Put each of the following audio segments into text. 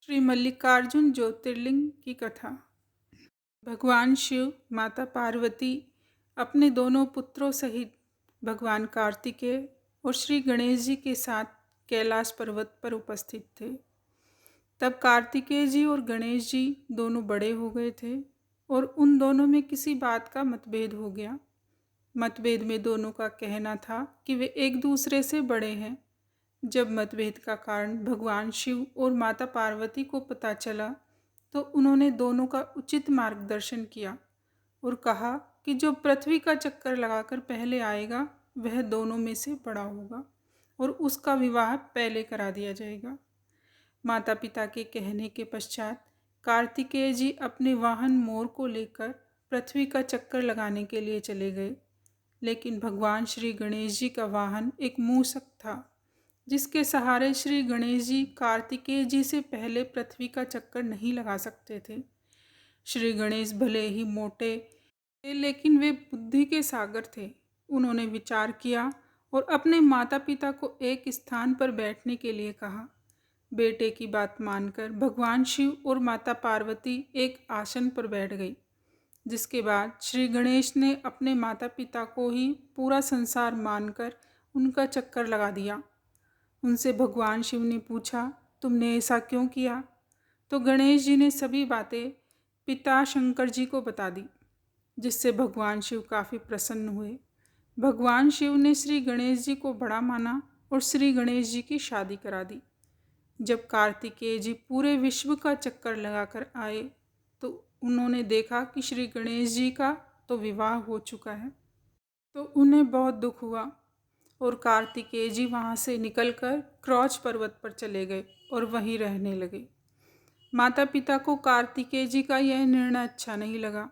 श्री मल्लिकार्जुन ज्योतिर्लिंग की कथा। भगवान शिव, माता पार्वती अपने दोनों पुत्रों सहित भगवान कार्तिकेय और श्री गणेश जी के साथ कैलाश पर्वत पर उपस्थित थे। तब कार्तिकेय जी और गणेश जी दोनों बड़े हो गए थे और उन दोनों में किसी बात का मतभेद हो गया। मतभेद में दोनों का कहना था कि वे एक दूसरे से बड़े हैं। जब मतभेद का कारण भगवान शिव और माता पार्वती को पता चला तो उन्होंने दोनों का उचित मार्गदर्शन किया और कहा कि जो पृथ्वी का चक्कर लगाकर पहले आएगा वह दोनों में से बड़ा होगा और उसका विवाह पहले करा दिया जाएगा। माता पिता के कहने के पश्चात कार्तिकेय जी अपने वाहन मोर को लेकर पृथ्वी का चक्कर लगाने के लिए चले गए, लेकिन भगवान श्री गणेश जी का वाहन एक मूषक था जिसके सहारे श्री गणेश जी कार्तिकेय जी से पहले पृथ्वी का चक्कर नहीं लगा सकते थे। श्री गणेश भले ही मोटे थे लेकिन वे बुद्धि के सागर थे। उन्होंने विचार किया और अपने माता पिता को एक स्थान पर बैठने के लिए कहा। बेटे की बात मानकर भगवान शिव और माता पार्वती एक आसन पर बैठ गई, जिसके बाद श्री गणेश ने अपने माता पिता को ही पूरा संसार मानकर उनका चक्कर लगा दिया। उनसे भगवान शिव ने पूछा, तुमने ऐसा क्यों किया? तो गणेश जी ने सभी बातें पिता शंकर जी को बता दी, जिससे भगवान शिव काफ़ी प्रसन्न हुए। भगवान शिव ने श्री गणेश जी को बड़ा माना और श्री गणेश जी की शादी करा दी। जब कार्तिकेय जी पूरे विश्व का चक्कर लगाकर आए तो उन्होंने देखा कि श्री गणेश जी का तो विवाह हो चुका है, तो उन्हें बहुत दुख हुआ और कार्तिकेय जी वहाँ से निकलकर क्रौच पर्वत पर चले गए और वहीं रहने लगे। माता पिता को कार्तिकेय जी का यह निर्णय अच्छा नहीं लगा,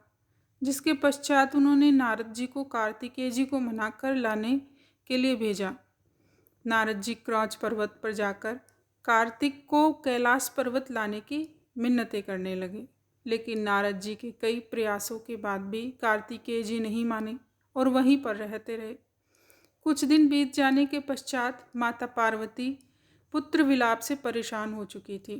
जिसके पश्चात उन्होंने नारद जी को कार्तिकेय जी को मनाकर लाने के लिए भेजा। नारद जी क्रौच पर्वत पर जाकर कार्तिक को कैलाश पर्वत लाने की मिन्नतें करने लगे, लेकिन नारद जी के कई प्रयासों के बाद भी कार्तिकेय जी नहीं माने और वहीं पर रहते रहे। कुछ दिन बीत जाने के पश्चात माता पार्वती पुत्र विलाप से परेशान हो चुकी थी।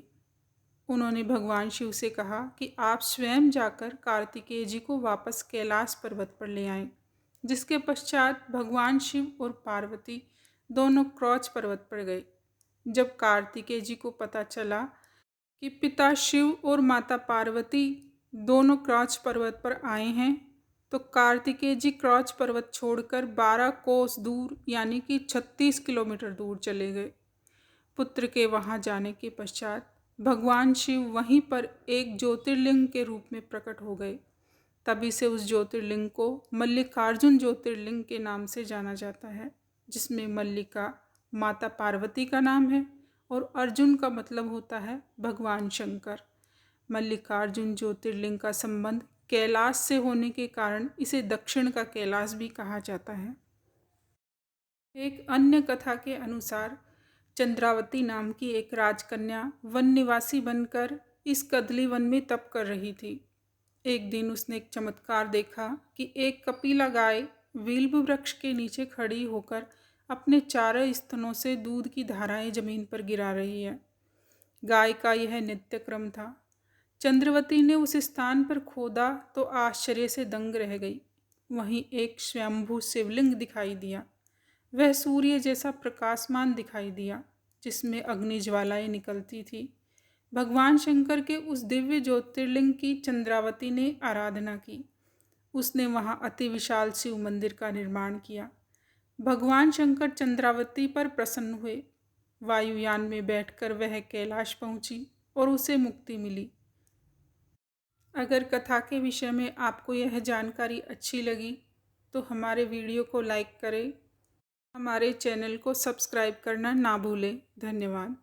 उन्होंने भगवान शिव से कहा कि आप स्वयं जाकर कार्तिकेय जी को वापस कैलाश पर्वत पर ले आएं। जिसके पश्चात भगवान शिव और पार्वती दोनों क्रौच पर्वत पर गए। जब कार्तिकेय जी को पता चला कि पिता शिव और माता पार्वती दोनों क्रौच पर्वत पर आए हैं तो कार्तिकेय जी क्रौच पर्वत छोड़कर 12 कोस दूर यानी कि 36 किलोमीटर दूर चले गए। पुत्र के वहां जाने के पश्चात भगवान शिव वहीं पर एक ज्योतिर्लिंग के रूप में प्रकट हो गए। तभी से उस ज्योतिर्लिंग को मल्लिकार्जुन ज्योतिर्लिंग के नाम से जाना जाता है, जिसमें मल्लिका माता पार्वती का नाम है और अर्जुन का मतलब होता है भगवान शंकर। मल्लिकार्जुन ज्योतिर्लिंग का संबंध कैलाश से होने के कारण इसे दक्षिण का कैलाश भी कहा जाता है। एक अन्य कथा के अनुसार चंद्रावती नाम की एक राजकन्या वन निवासी बनकर इस कदली वन में तप कर रही थी। एक दिन उसने एक चमत्कार देखा कि एक कपिला गाय वील्ब वृक्ष के नीचे खड़ी होकर अपने चारों स्तनों से दूध की धाराएं जमीन पर गिरा रही है। गाय का यह नित्य क्रम था। चंद्रवती ने उस स्थान पर खोदा तो आश्चर्य से दंग रह गई। वहीं एक स्वयंभू शिवलिंग दिखाई दिया। वह सूर्य जैसा प्रकाशमान दिखाई दिया, जिसमें अग्नि ज्वालाएं निकलती थी। भगवान शंकर के उस दिव्य ज्योतिर्लिंग की चंद्रावती ने आराधना की। उसने वहां अति विशाल शिव मंदिर का निर्माण किया। भगवान शंकर चंद्रावती पर प्रसन्न हुए। वायुयान में बैठकर वह कैलाश पहुंची और उसे मुक्ति मिली। अगर कथा के विषय में आपको यह जानकारी अच्छी लगी तो हमारे वीडियो को लाइक करें, हमारे चैनल को सब्सक्राइब करना ना भूलें। धन्यवाद।